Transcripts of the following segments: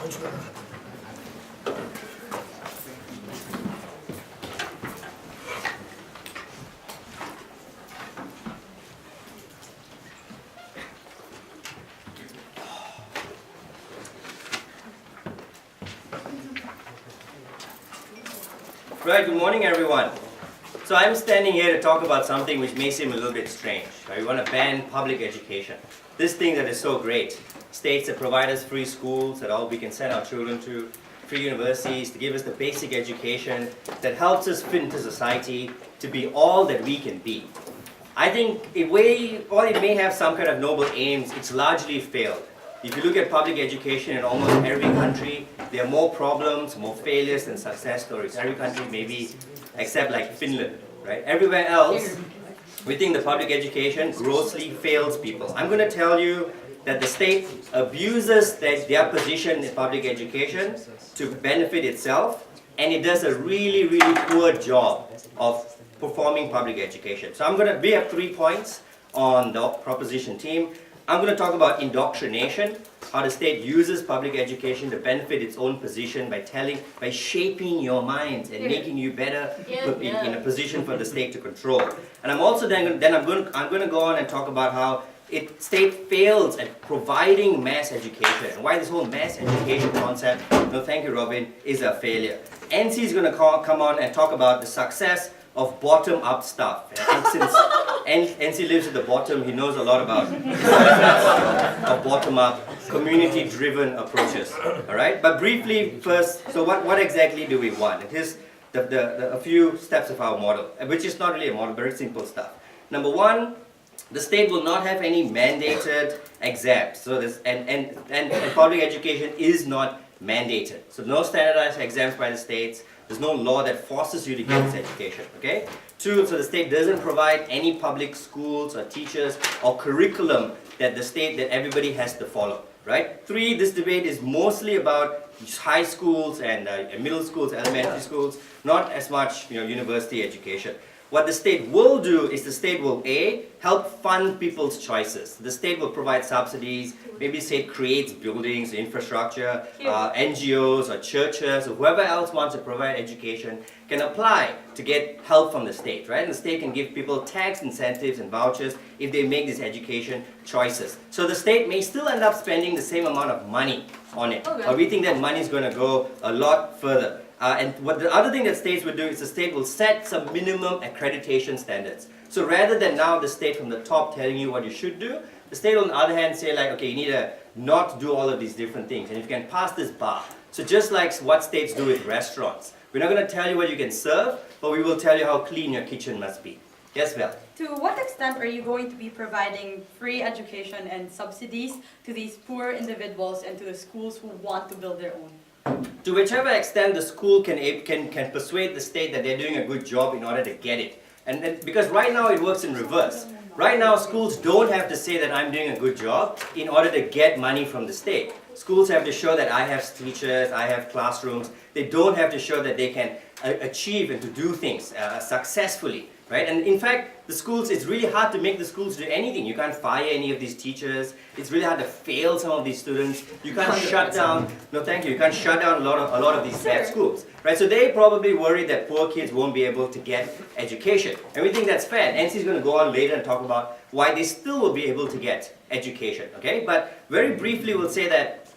Right, good morning everyone. So I'm standing here to talk about something which may seem a little bit strange. Right? We want to ban public education. This thing that is so great. States that provide us free schools that all we can send our children to, free universities to give us the basic education that helps us fit into society to be all that we can be. I think while it may have some kind of noble aims, it's largely failed. If you look at public education in almost every country, there are more problems, more failures than success stories. Every country maybe except like Finland, right? Everywhere else, we think the public education grossly fails people. I'm going to tell you that the state abuses their position in public education to benefit itself, and it does a really, really poor job of performing public education. So we have 3 points on the proposition team. I'm going to talk about indoctrination, how the state uses public education to benefit its own position by shaping your minds and making you better in a position for the state to control. And I'm also I'm going to go on and talk about how state fails at providing mass education and why this whole mass education concept, no thank you Robin, is a failure. NC is going to come on and talk about the success of bottom-up stuff. And since NC lives at the bottom, he knows a lot about of bottom-up, community-driven approaches. All right. But briefly, first, so what exactly do we want? And here's a few steps of our model, which is not really a model, very simple stuff. Number 1, the state will not have any mandated exams. So and public education is not mandated. So no standardized exams by the states. There's no law that forces you to get this education, okay? 2, so the state doesn't provide any public schools or teachers or curriculum that everybody has to follow, right? 3, this debate is mostly about high schools and middle schools, elementary schools, not as much, university education. What the state will do is the state will A, help fund people's choices. The state will provide subsidies, maybe the state creates buildings, infrastructure, NGOs or churches or whoever else wants to provide education can apply to get help from the state, right? And the state can give people tax incentives and vouchers if they make these education choices. So the state may still end up spending the same amount of money on it. Okay. But we think that money is going to go a lot further. And what the other thing that states will do is the state will set some minimum accreditation standards. So rather than now the state from the top telling you what you should do, the state on the other hand say like, okay, you need to not do all of these different things. And if you can pass this bar. So just like what states do with restaurants. We're not going to tell you what you can serve, but we will tell you how clean your kitchen must be. Yes, Val? To what extent are you going to be providing free education and subsidies to these poor individuals and to the schools who want to build their own? To whichever extent the school can persuade the state that they're doing a good job in order to get it. And because right now it works in reverse. Right now schools don't have to say that I'm doing a good job in order to get money from the state. Schools have to show that I have teachers, I have classrooms. They don't have to show that they can achieve and to do things successfully. Right? And in fact, the schools, it's really hard to make the schools do anything. You can't fire any of these teachers. It's really hard to fail some of these students. You can't shut down, no thank you, you can't shut down a lot of these bad schools. Right? So they probably worry that poor kids won't be able to get education. And we think that's fair. NC is going to go on later and talk about why they still will be able to get education. Okay? But very briefly we'll say that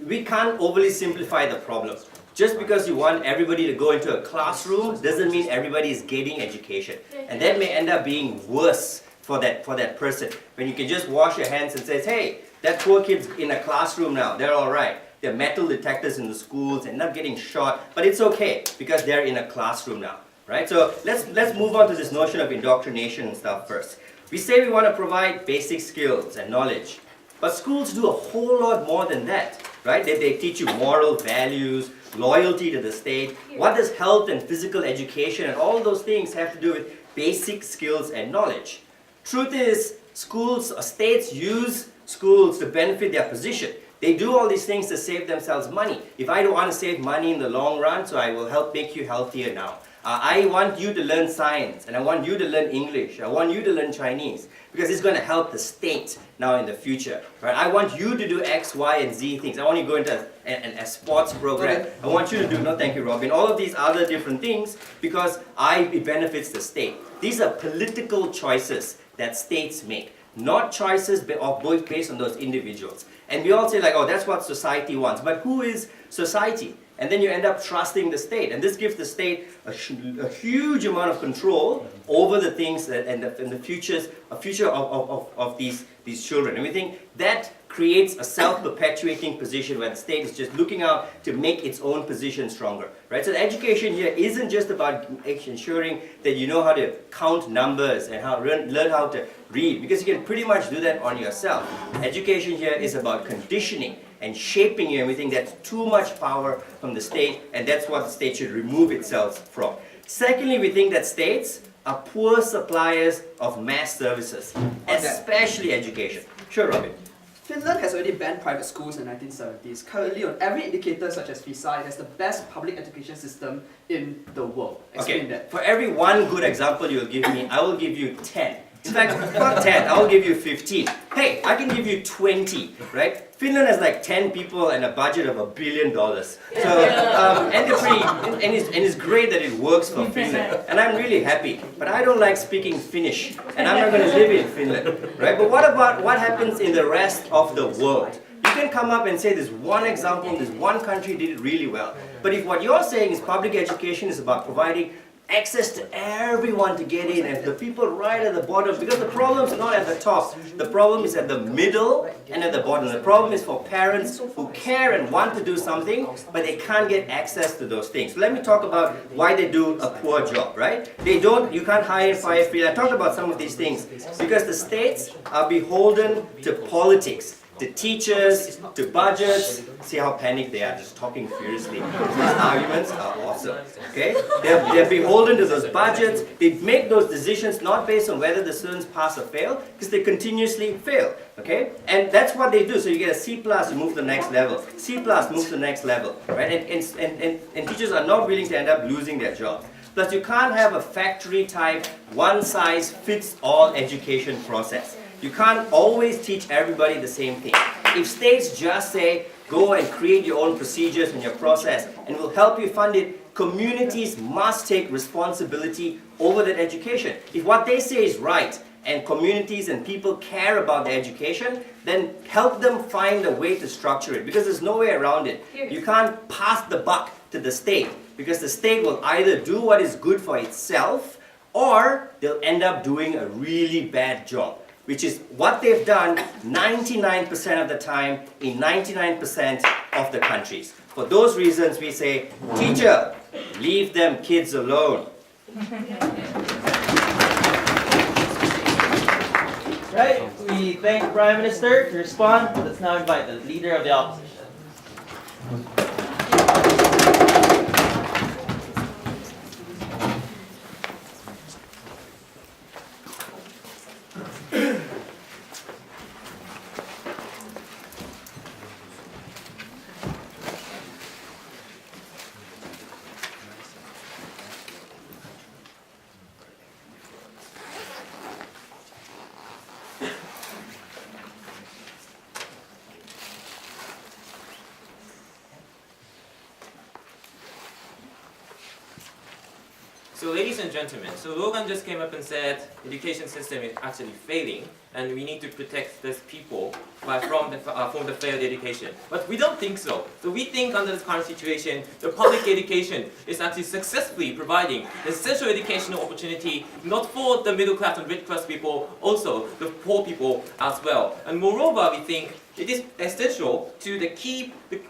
we can't overly simplify the problem. Just because you want everybody to go into a classroom doesn't mean everybody is getting education. And that may end up being worse for that person. When you can just wash your hands and say, hey, that poor kid's in a classroom now, they're all right. There are metal detectors in the schools and not getting shot, but it's okay because they're in a classroom now. Right? So let's move on to this notion of indoctrination and stuff first. We say we want to provide basic skills and knowledge, but schools do a whole lot more than that. Right? They teach you moral values, loyalty to the state. What does health and physical education and all those things have to do with basic skills and knowledge? Truth is, schools or states use schools to benefit their position. They do all these things to save themselves money. If I don't want to save money in the long run, so I will help make you healthier now. I want you to learn science, and I want you to learn English, I want you to learn Chinese, because it's going to help the state now in the future. Right? I want you to do X, Y, and Z things. I want you to go into a sports program. I want you to do, no thank you Robin, all of these other different things because it benefits the state. These are political choices that states make, not choices based on those individuals. And we all say like, oh, that's what society wants. But who is society? And then you end up trusting the state. And this gives the state a huge amount of control over the things and the future of these children. And we think that creates a self-perpetuating position where the state is just looking out to make its own position stronger. Right? So the education here isn't just about ensuring that you know how to count numbers and learn how to read, because you can pretty much do that on yourself. Education here is about conditioning and shaping you, and we think that's too much power from the state, and that's what the state should remove itself from. Secondly, we think that states are poor suppliers of mass services, especially education. Sure, Robin. Finland has already banned private schools in the 1970s. Currently, on every indicator such as PISA, it has the best public education system in the world. Explain that. For every one good example you'll give me, I will give you 10. In fact, not 10, I will give you 15. Hey, I can give you 20, right? Finland has like 10 people and a budget of $1 billion. So, and it's great that it works for Finland. And I'm really happy. But I don't like speaking Finnish. And I'm not going to live in Finland, right? But what about what happens in the rest of the world? You can come up and say this one example, this one country did it really well. But if what you're saying is public education is about providing access to everyone to get in, and the people right at the bottom, because the problem is not at the top, the problem is at the middle and at the bottom. The problem is for parents who care and want to do something, but they can't get access to those things. So let me talk about why they do a poor job, right? You can't hire and fire free. I talked about some of these things because the states are beholden to politics, to teachers, to budgets. See how panicked they are, just talking furiously. These arguments are awesome, okay? They're beholden to those budgets. They make those decisions not based on whether the students pass or fail, because they continuously fail, okay? And that's what they do. So you get a C+, you move to the next level. C+, move to the next level, right? And teachers are not willing to end up losing their job. Plus, you can't have a factory-type, one-size-fits-all education process. You can't always teach everybody the same thing. If states just say, go and create your own procedures and your process, and we'll help you fund it, communities must take responsibility over that education. If what they say is right, and communities and people care about their education, then help them find a way to structure it, because there's no way around it. You can't pass the buck to the state, because the state will either do what is good for itself, or they'll end up doing a really bad job, which is what they've done 99% of the time in 99% of the countries. For those reasons, we say, teacher, leave them kids alone. Right, we thank the Prime Minister to respond. Let's now invite the Leader of the Opposition. So ladies and gentlemen, so Logan just came up and said education system is actually failing and we need to protect these people from the failed education. But we don't think so. So we think under this current situation, the public education is actually successfully providing essential educational opportunity not for the middle class and rich class people, also the poor people as well. And moreover, we think it is essential to keep the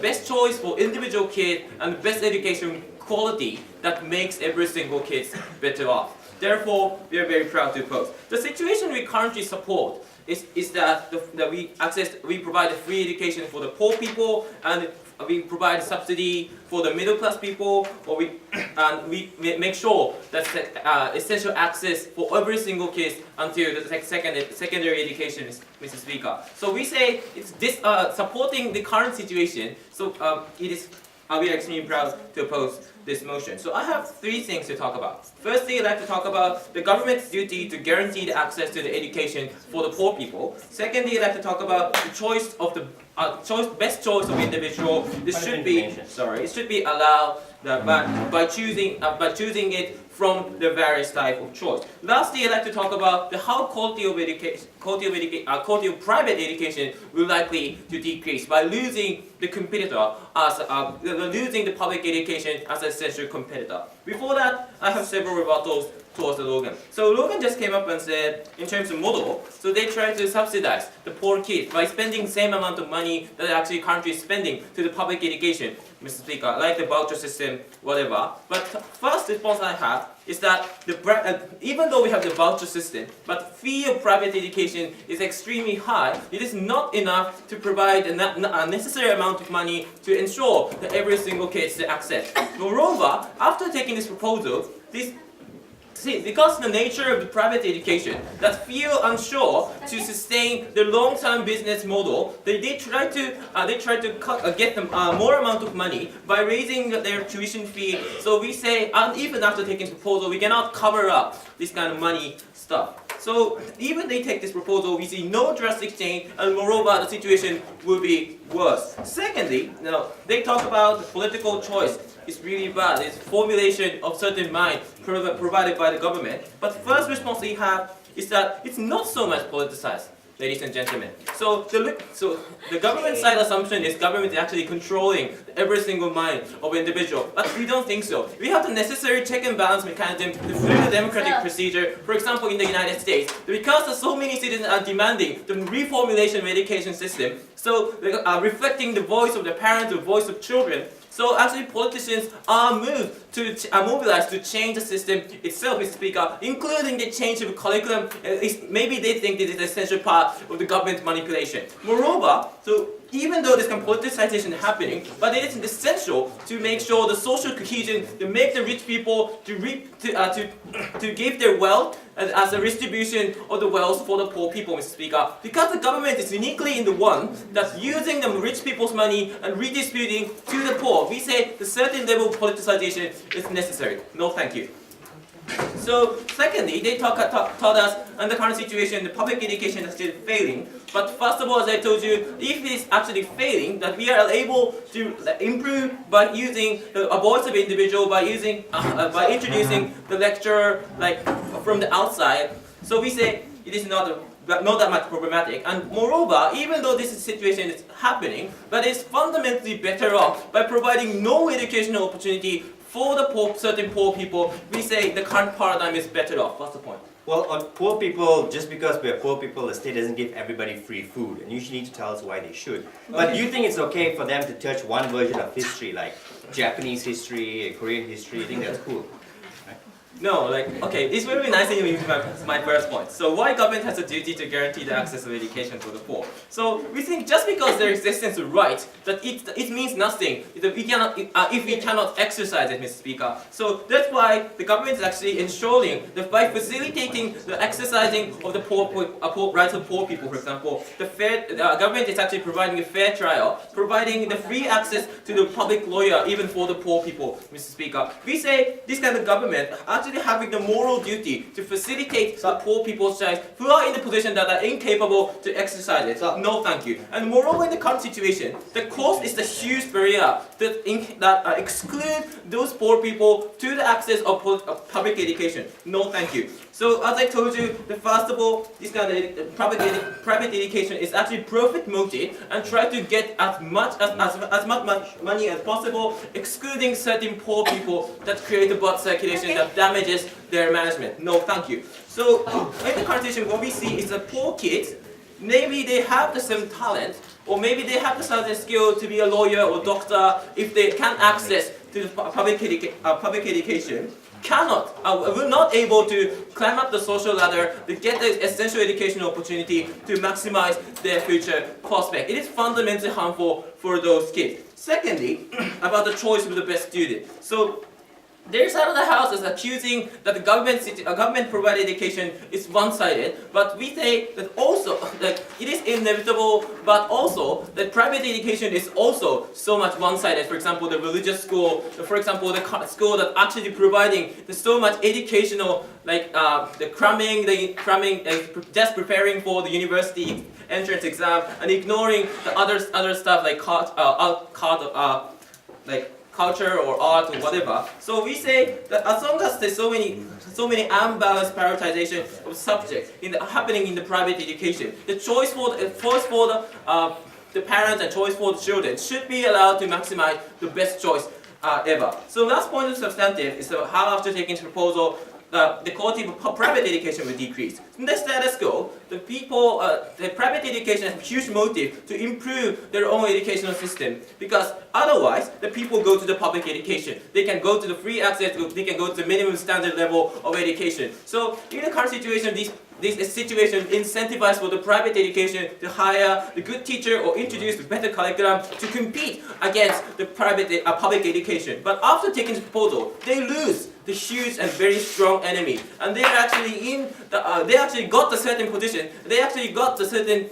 best choice for individual kid and the best education quality that makes every single kid better off. Therefore, we are very proud to oppose. The situation we currently support is that we provide a free education for the poor people, and we provide subsidy for the middle class people, and we make sure that essential access for every single kid until the secondary education, Mr. Speaker. So we say it's this supporting the current situation. So it is we are extremely proud to oppose this motion. So I have three things to talk about. Firstly, I'd like to talk about the government's duty to guarantee the access to the education for the poor people. Secondly, I'd like to talk about the choice of the best choice of individual. This should be it should be allowed by choosing it from the various type of choice. Lastly, I'd like to talk about how quality of private education will likely to decrease by losing the competitor losing the public education as an essential competitor. Before that, I have several rebuttals towards the Logan. So Logan just came up and said, in terms of model, so they try to subsidize the poor kids by spending the same amount of money that actually country is spending to the public education, Mr. Speaker, like the voucher system, whatever. But first response I have is that even though we have the voucher system, but fee of private education is extremely high, it is not enough to provide a necessary amount of money to ensure that every single kid has access. Moreover, after taking this proposal, because the nature of the private education that feel unsure to sustain the long-term business model, they try to get them more amount of money by raising their tuition fee. So we say, and even after taking this proposal, we cannot cover up this kind of money stuff. So even they take this proposal, we see no drastic change, and moreover, the situation will be worse. Secondly, they talk about political choice. It's really bad. It's formulation of certain mind provided by the government. But first response we have is that it's not so much politicized, ladies and gentlemen. So the government side assumption is government is actually controlling every single mind of individual. But we don't think so. We have the necessary check and balance mechanism through the democratic procedure. For example, in the United States, because so many citizens are demanding the reformulation of education system, so reflecting the voice of the parents, the voice of children. So actually politicians are mobilized to change the system itself, Mr. Speaker, including the change of curriculum. Maybe they think this is an essential part of the government manipulation. Moreover, so even though this kind of politicization is happening, but it is essential to make sure the social cohesion, to make the rich people to give their wealth as a distribution of the wealth for the poor people, Mr. Speaker. Because the government is uniquely in the one that's using the rich people's money and redistributing to the poor, we say the certain level of politicization is necessary. No, thank you. So, secondly, they taught us, in the current situation, the public education is still failing. But first of all, as I told you, if it is actually failing, that we are able to improve by using the voice of individual, by introducing the lecturer from the outside. So we say it is not that much problematic. And moreover, even though this situation is happening, but it's fundamentally better off by providing no educational opportunity for the certain poor people. We say the current paradigm is better off. What's the point? Well, on poor people, just because we're poor people, the state doesn't give everybody free food, and you need to tell us why they should. But do you think it's okay for them to touch one version of history, like Japanese history, Korean history? You think that's cool? No, okay, this will be nice and my first point. So why government has a duty to guarantee the access of education for the poor? So we think just because their existence is right, that it means nothing if we cannot exercise it, Mr. Speaker. So that's why the government is actually ensuring that by facilitating the exercising of the rights of poor people, for example, the government is actually providing a fair trial, providing the free access to the public lawyer even for the poor people, Mr. Speaker. We say this kind of government actually having the moral duty to facilitate the poor people's rights who are in the position that are incapable to exercise it. No, thank you. And moreover, in the current situation, the cost is the huge barrier that exclude those poor people to the access of public education. No, thank you. So as I told you, first of all, this kind of private education is actually profit motive and try to get as much money as possible, excluding certain poor people that create a blood circulation that damages their management. No, thank you. So in the current situation, what we see is that poor kids, maybe they have the same talent, or maybe they have the certain skill to be a lawyer or doctor if they can access to the public education. We're not able to climb up the social ladder to get the essential educational opportunity to maximize their future prospect. It is fundamentally harmful for those kids. Secondly, about the choice of the best student. So their side of the house is accusing that the government provided education is one-sided, but we say that also that it is inevitable, but also that private education is also so much one-sided. For example, the religious school, for example, the school that actually providing so much educational, like the cramming, just preparing for the university entrance exam and ignoring the other stuff like culture or art or whatever. So we say that as long as there's so many unbalanced prioritization of subjects happening in the private education, the choice for the parents and choice for the children should be allowed to maximize the best choice ever. So last point of substantive is how after taking this proposal, the quality of private education will decrease. In the status quo, the private education has a huge motive to improve their own educational system, because otherwise the people go to the public education. They can go to the free access, they can go to the minimum standard level of education. So in the current situation, this situation incentivizes for the private education to hire the good teacher or introduce the better curriculum to compete against the public education. But after taking this proposal, they lose the huge and very strong enemy, and they actually they actually got the certain position. They actually got the certain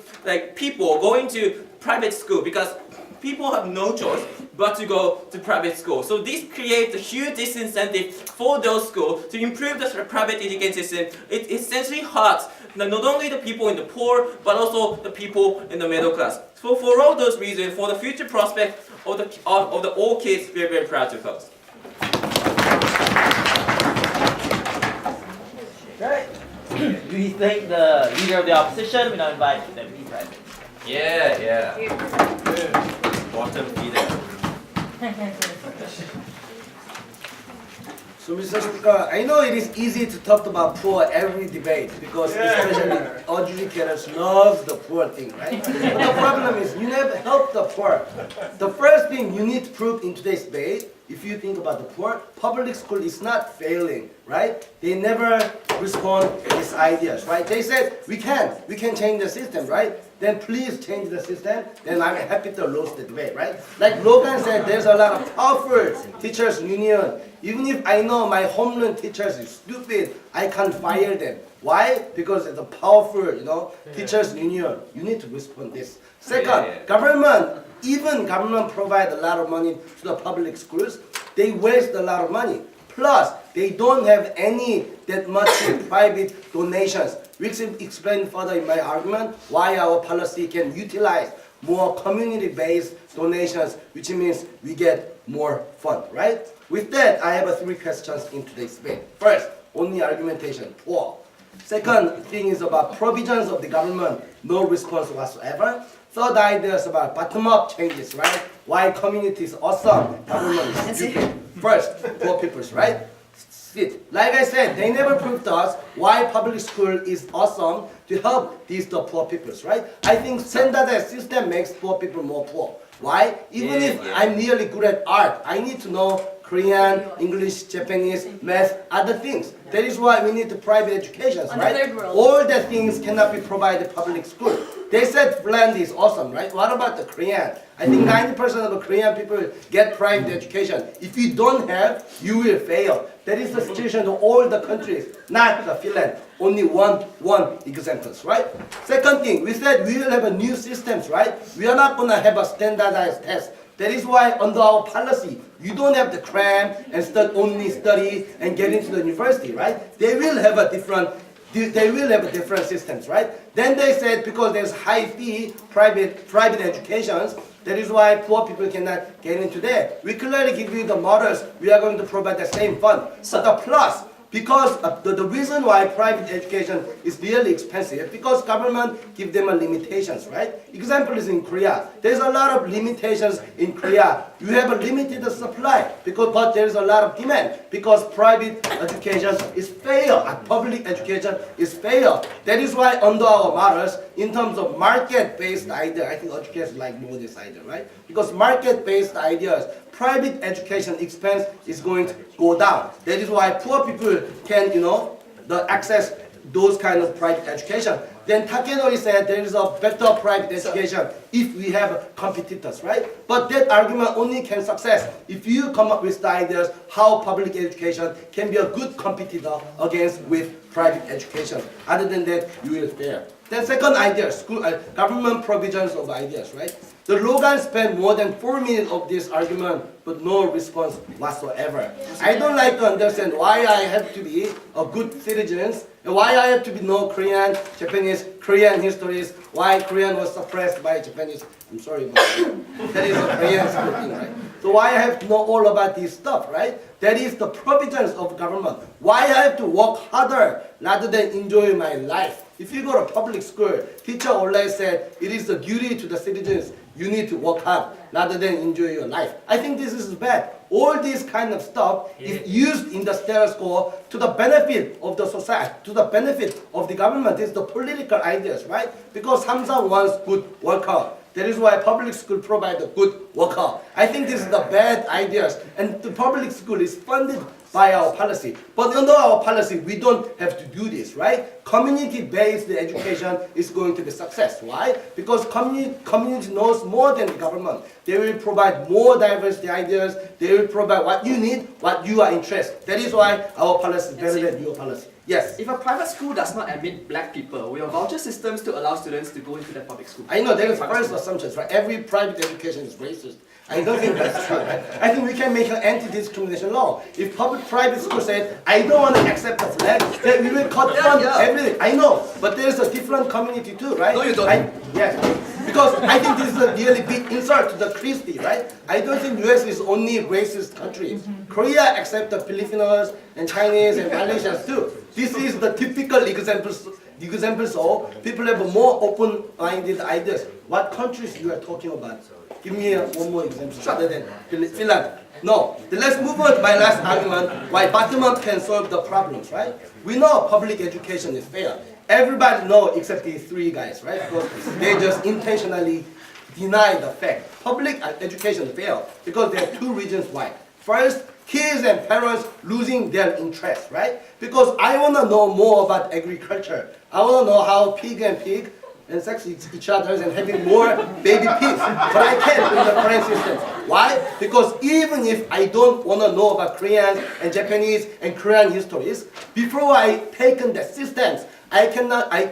people going to private school because people have no choice but to go to private school. So this creates a huge disincentive for those schools to improve the private education system. It essentially hurts not only the people in the poor, but also the people in the middle class. So for all those reasons, for the future prospect of the all kids, we are very proud to host. Right. We thank the leader of the opposition. We now invite the Deputy President. Yeah. Bottom feeder. So, Mr. Speaker, I know it is easy to talk about poor every debate because especially educators love the poor thing, right? But the problem is you never help the poor. The first thing you need to prove in today's debate, if you think about the poor, public school is not failing, right? They never respond to these ideas, right? They said, we can change the system, right? Then please change the system, then I'm happy to lose the debate, right? Like Logan said, there's a lot of powerful teachers union. Even if I know my homeland teachers is stupid, I can't fire them. Why? Because it's a powerful, teachers union. You need to respond to this. Second, government provide a lot of money to the public schools. They waste a lot of money. Plus, they don't have any that much private donations. We will explain further in my argument why our policy can utilize more community-based donations, which means we get more fund, right? With that, I have 3 questions in today's debate. First, only argumentation, poor. Second thing is about provisions of the government, no response whatsoever. Third idea is about bottom-up changes, right? Why community is awesome, government is stupid. First, poor people's, right? Like I said, they never proved to us why public school is awesome to help the poor peoples, right? I think standardized system makes poor people more poor. Why? Even if I'm really good at art, I need to know Korean, English, Japanese, math, other things. That is why we need the private educations, right? All the things cannot be provided public school. They said Finland is awesome, right? What about the Korean? I think 90% of the Korean people get private education. If you don't have, you will fail. That is the situation of all the countries, not the Finland. Only one examples, right? Second thing, we said we will have a new systems, right? We are not going to have a standardized test. That is why under our policy, you don't have to cram and only study and get into the university, right? They will have a different systems, right? Then they said because there's high fee private educations, that is why poor people cannot get into there. We clearly give you the models, we are going to provide the same fund. But the plus, because the reason why private education is really expensive, because government give them a limitations, right? Example is in Korea. There's a lot of limitations in Korea. You have a limited supply, but there is a lot of demand, because private education is fail, public education is fail. That is why under our models, in terms of market-based idea, I think education like more this idea, right? Because market-based ideas, private education expense is going to go down. That is why poor people can, access those kind of private education. then Takenori said there is a better private education if we have competitors, right? But that argument only can success if you come up with the ideas how public education can be a good competitor against with private education. Other than that, you will fail. Then second idea, school, government provisions of ideas, right? The Logan spent more than 4 minutes of this argument, but no response whatsoever. I don't like to understand why I have to be a good citizen, and why I have to be know Korean, Japanese, Korean histories, why Korean was suppressed by Japanese. I'm sorry about that. That is a Korean school thing, right? So why I have to know all about this stuff, right? That is the provisions of government. Why I have to work harder rather than enjoy my life. If you go to public school, teacher always said it is the duty to the citizens. You need to work hard rather than enjoy your life. I think this is bad. All this kind of stuff is used in the status quo to the benefit of the society, to the benefit of the government. It's the political ideas, right? Because Samsung wants good worker. That is why public school provide a good worker. I think this is the bad ideas. And the public school is funded by our policy. But under our policy, we don't have to do this, right? Community-based education is going to be success. Why? Because community knows more than the government. They will provide more diversity ideas. They will provide what you need, what you are interested. That is why our policy is better than your policy. Yes? If a private school does not admit black people, will voucher systems to allow students to go into that public school? I know there is first assumptions, right? Every private education is racist. I don't think that's true. Right? I think we can make an anti-discrimination law. If private school said, I don't want to accept the flag, then we will cut down everything. I know, but there is a different community too, right? No, you don't. Yes, because I think this is a really big insult to the Christie, right? I don't think US is only racist country. Korea accept the Filipinos and Chinese and Malaysians too. This is the typical examples. So people have more open-minded ideas. What countries you are talking about? Give me one more example other than Finland. No. Then let's move on to my last argument why bottom-up can solve the problems, right? We know public education is fair. Everybody knows except these three guys, right? Because they just intentionally deny the fact. Public education fails because there are two reasons why. First, kids and parents losing their interest, right? Because I want to know more about agriculture. I want to know how pig and sex each other and having more baby pigs. But I can't in the current system. Why? Because even if I don't want to know about Korean and Japanese and Korean histories, before I take in the systems, I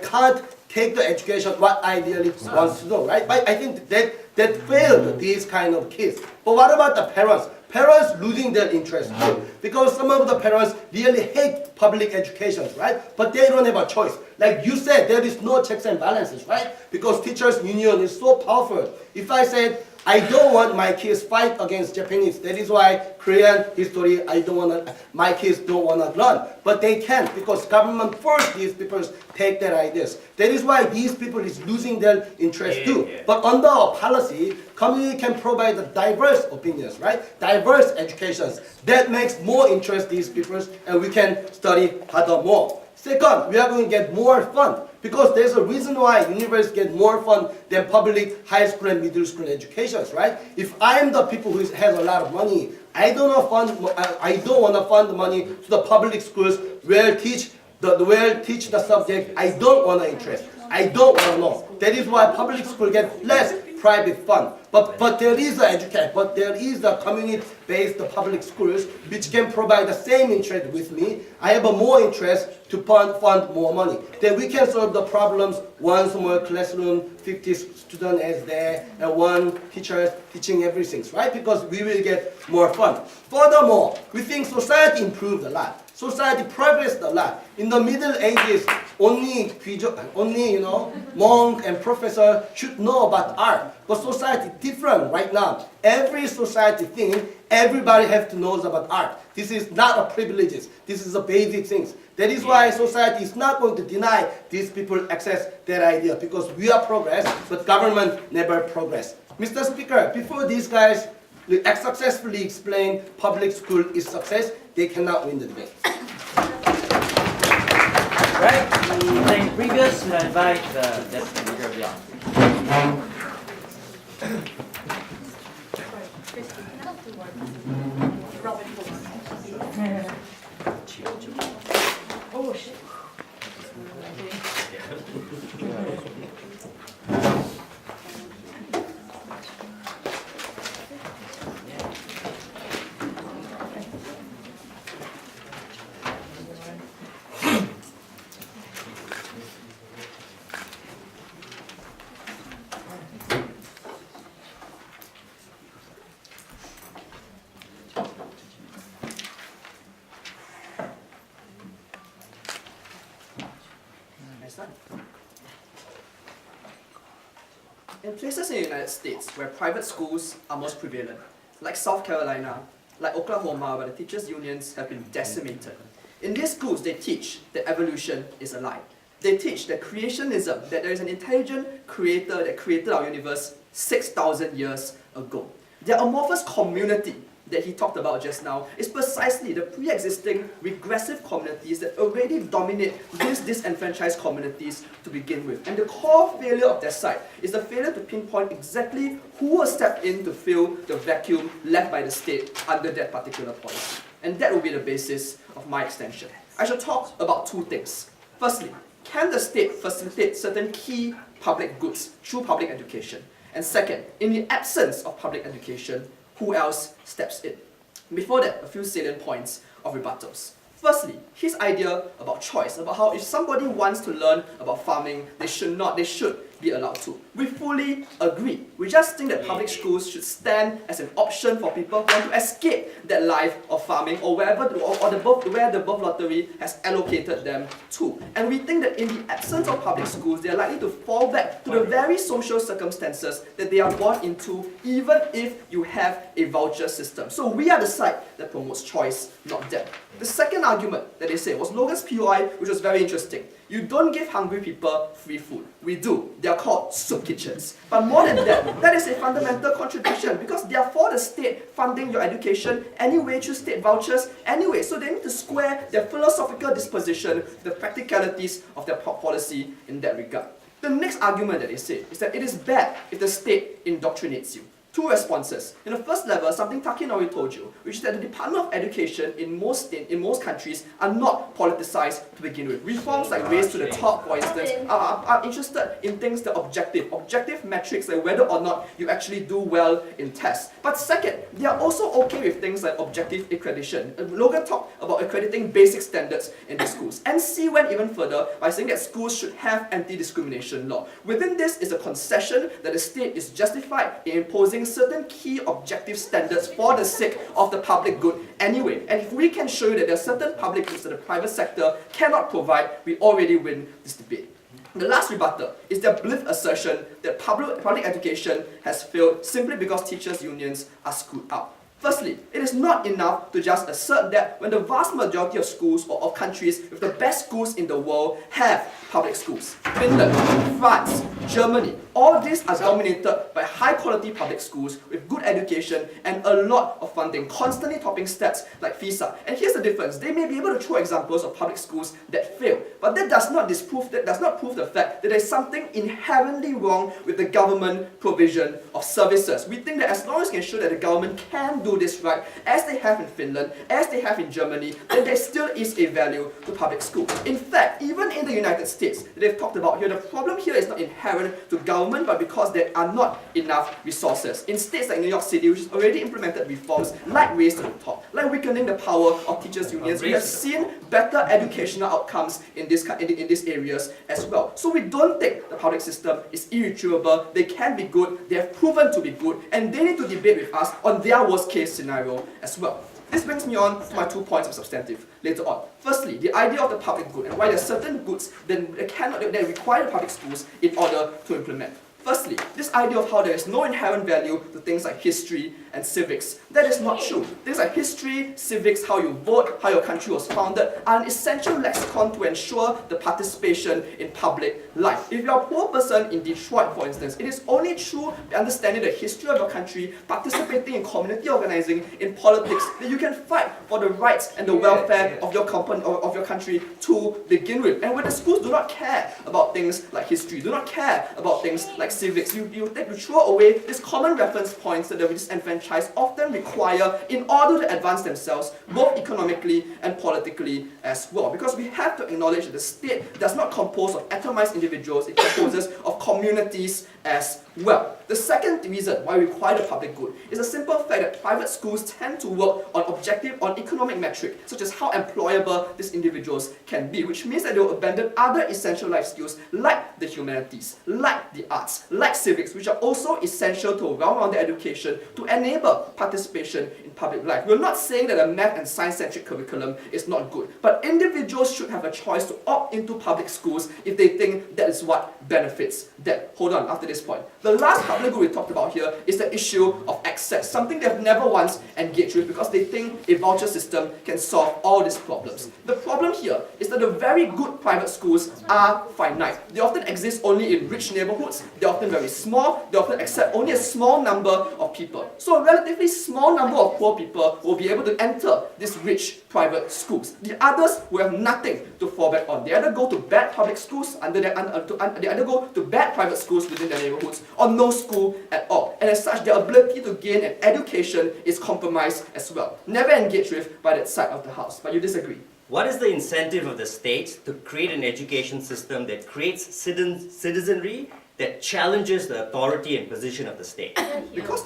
can't take the education what I really want to know, right? But I think that failed these kind of kids. But what about the parents? Parents losing their interest too. Because some of the parents really hate public education, right? But they don't have a choice. Like you said, there is no checks and balances, right? Because teachers' union is so powerful. If I said, I don't want my kids fight against Japanese. That is why Korean history, my kids don't want to learn. But they can't because government forced these people to take their ideas. That is why these people is losing their interest too. But under our policy, community can provide diverse opinions, right? Diverse educations. That makes more interest these people and we can study harder more. Second, we are going to get more fun. Because there's a reason why universities get more fun than public high school and middle school educations, right? If I'm the people who has a lot of money, I don't want to fund the money to the public schools where teach the subject I don't want to interest. I don't want to know. That is why public school get less private fund. But there is the community-based public schools which can provide the same interest with me. I have a more interest to fund more money. Then we can solve the problems. One small classroom, 50 students is there, and one teacher teaching everything, right? Because we will get more fun. Furthermore, we think society improved a lot. Society progressed a lot. In the Middle Ages, only monk and professor should know about art. But society different right now. Every society thing, everybody have to know about art. This is not a privilege. This is a basic things. That is why society is not going to deny these people access their idea because we are progress, but government never progress. Mr. Speaker, before these guys successfully explain public school is success, they cannot win the debate. Right, we thank previous and invite the deputy leader of the office. Oh shit. In places in the United States where private schools are most prevalent, like South Carolina, like Oklahoma, where the teachers' unions have been decimated, in these schools they teach that evolution is a lie. They teach that creationism, that there is an intelligent creator that created our universe 6,000 years ago. The amorphous community that he talked about just now is precisely the pre-existing regressive communities that already dominate these disenfranchised communities to begin with. And the core failure of their side is the failure to pinpoint exactly who will step in to fill the vacuum left by the state under that particular policy. And that will be the basis of my extension. I shall talk about two things. Firstly, can the state facilitate certain key public goods through public education? And second, in the absence of public education, who else steps in? Before that, a few salient points of rebuttals. Firstly, his idea about choice, about how if somebody wants to learn about farming, they should be allowed to. We fully agree. We just think that public schools should stand as an option for people who want to escape that life of farming or where the birth lottery has allocated them to. And we think that in the absence of public schools, they are likely to fall back to the very social circumstances that they are born into, even if you have a voucher system. So we are the side that promotes choice, not them. The second argument that they say was Logan's POI, which was very interesting. You don't give hungry people free food. We do. They are called soup kitchens. But more than that, that is a fundamental contradiction because they are for the state funding your education anyway through state vouchers anyway. So they need to square their philosophical disposition with the practicalities of their policy in that regard. The next argument that they say is that it is bad if the state indoctrinates you. Two responses. In the first level, something Takinori told you, which is that the Department of Education in most countries are not politicized to begin with. Reforms like Race to the Top, for instance, are interested in things that are objective metrics like whether or not you actually do well in tests. But second, they are also okay with things like objective accreditation. Logan talked about accrediting basic standards in the schools. NC went even further by saying that schools should have anti-discrimination law. Within this is a concession that the state is justified in imposing certain key objective standards for the sake of the public good anyway. And if we can show you that there are certain public goods that the private sector cannot provide, we already win this debate. The last rebuttal is their blunt assertion that public education has failed simply because teachers' unions are screwed up. Firstly, it is not enough to just assert that when the vast majority of schools or of countries with the best schools in the world have public schools. Finland, France, Germany, all these are dominated by high-quality public schools with good education and a lot of funding, constantly topping stats like FISA. And here's the difference. They may be able to throw examples of public schools that fail, but that does not prove the fact that there's something inherently wrong with the government provision of services. We think that as long as we can show that the government can do this right, as they have in Finland, as they have in Germany, then there still is a value to public schools. In fact, even in the United States, that they've talked about here, the problem here is not inherent to government, but because there are not enough resources. In states like New York City, which has already implemented reforms like Race to the Top, like weakening the power of teachers' unions, we have seen better educational outcomes in these areas as well. So we don't think the public system is irretrievable. They can be good, they have proven to be good, and they need to debate with us on their worst case scenario as well. This brings me on to my 2 points of substantive later on. Firstly, the idea of the public good and why there are certain goods that require the public schools in order to implement. Firstly, this idea of how there is no inherent value to things like history and civics. That is not true. Things like history, civics, how you vote, how your country was founded, are an essential lexicon to ensure the participation in public life. If you're a poor person in Detroit, for instance, it is only through understanding the history of your country, participating in community organizing, in politics, that you can fight for the rights and the welfare of your company, of your country to begin with. And when the schools do not care about things like history, do not care about things like civics, you throw away these common reference points that the disenfranchised often require in order to advance themselves, both economically and politically as well. Because we have to acknowledge that the state does not compose of atomized individuals, it composes of communities as well. The second reason why we require the public good is the simple fact that private schools tend to work on economic metrics, such as how employable these individuals can be, which means that they will abandon other essential life skills like the humanities, like the arts, like civics, which are also essential to a well-rounded education to enable participation in public life. We're not saying that a math and science-centric curriculum is not good, but individuals should have a choice to opt into public schools if they think that is what benefits them. Hold on, after this this point. The last public good we talked about here is the issue of access, something they've never once engaged with because they think a voucher system can solve all these problems. The problem here is that the very good private schools are finite. They often exist only in rich neighborhoods, they're often very small, they often accept only a small number of people. So a relatively small number of poor people will be able to enter these rich private schools. The others will have nothing to fall back on. They either go to bad public schools they either go to bad private schools within their neighborhoods or no school at all. And as such, their ability to gain an education is compromised as well. Never engaged with by that side of the house. But you disagree. What is the incentive of the state to create an education system that creates citizenry that challenges the authority and position of the state? Because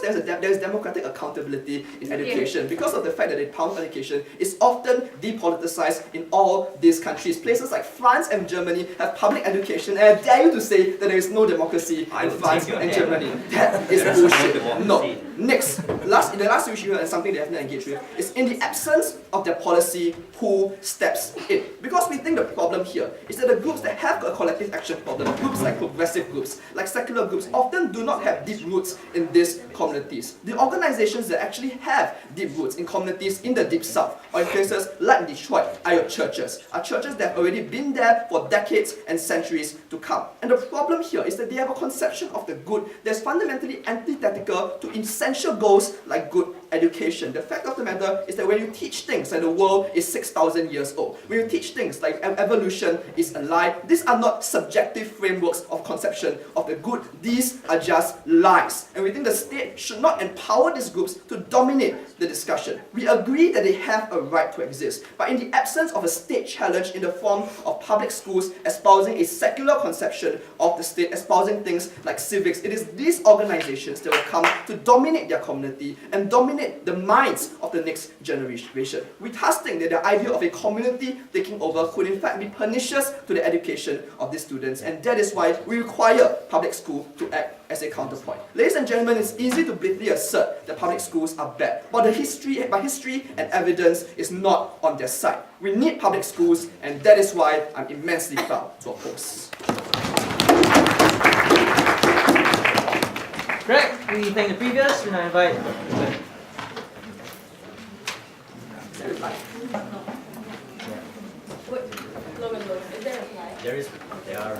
there's democratic accountability in education, because of the fact that the power of education is often depoliticized in all these countries. Places like France and Germany have public education, and I dare you to say that there is no democracy in France and Germany. That is bullshit. No. Next, the last issue, and something they have not engaged with, is in the absence of their policy, who steps in? Because we think the problem here is that the groups that have a collective action problem, groups like progressive groups, like secular groups, often do not have deep roots in these communities. The organizations that actually have deep roots in communities in the deep south, or in places like Detroit, are your churches. Are churches that have already been there for decades and centuries to come. And the problem here is that they have a conception of the good that's fundamentally antithetical to essential goals like good education. The fact of the matter is that when you teach things like the world is 6,000 years old, when you teach things like evolution is a lie, these are not subjective frameworks of conception of the good. These are just lies. And we think the state should not empower these groups to dominate the discussion. We agree that they have a right to exist, but in the absence of a state challenge in the form of public schools espousing a secular conception of the state, espousing things like civics, it is these organizations that will come to dominate their community and dominate the minds of the next generation. We thus think that the idea of a community taking over could in fact be pernicious to the education of these students, and that is why we require public school to act as a counterpoint. Ladies and gentlemen, it's easy to blatantly assert that public schools are bad, but history and evidence is not on their side. We need public schools, and that is why I'm immensely proud to oppose. Correct. We thank the previous. We now invite. Logan, is there a slide? There are.